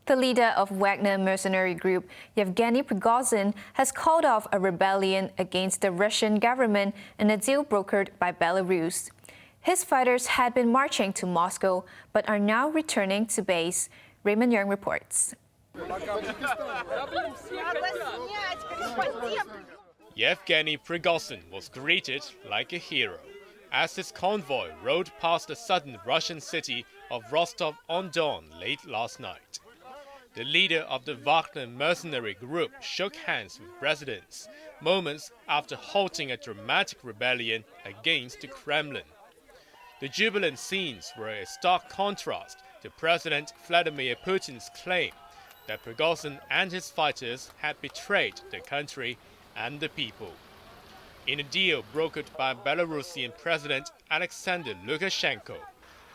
The leader of Wagner mercenary group, Yevgeny Prigozhin, has called off a rebellion against the Russian government in a deal brokered by Belarus. His fighters had been marching to Moscow, but are now returning to base. Raymond Young reports. Yevgeny Prigozhin was greeted like a hero as his convoy rode past the southern Russian city of Rostov-on-Don late last night. The leader of the Wagner mercenary group shook hands with residents moments after halting a dramatic rebellion against the Kremlin. The jubilant scenes were a stark contrast to President Vladimir Putin's claim that Prigozhin and his fighters had betrayed the country and the people. In a deal brokered by Belarusian President Alexander Lukashenko,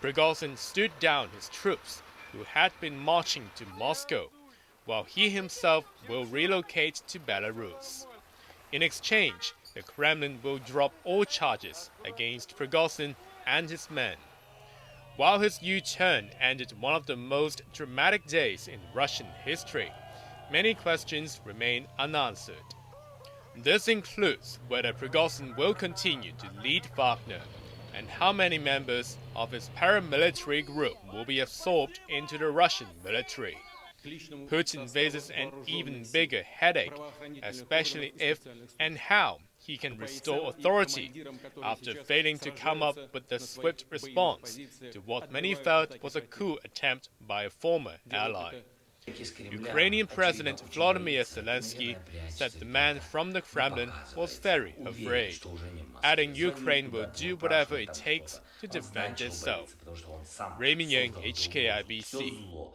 Prigozhin stood down his troops who had been marching to Moscow, while he himself will relocate to Belarus. In exchange, the Kremlin will drop all charges against Prigozhin and his men. While his U-turn ended one of the most dramatic days in Russian history, many questions remain unanswered. This includes whether Prigozhin will continue to lead Wagner and how many members of his paramilitary group will be absorbed into the Russian military. Putin faces an even bigger headache, especially if and how he can restore authority after failing to come up with a swift response to what many felt was a coup attempt by a former ally. Ukrainian President Volodymyr Zelensky said the man from the Kremlin was very afraid, adding Ukraine will do whatever it takes to defend itself. Raymond Young, HKIBC.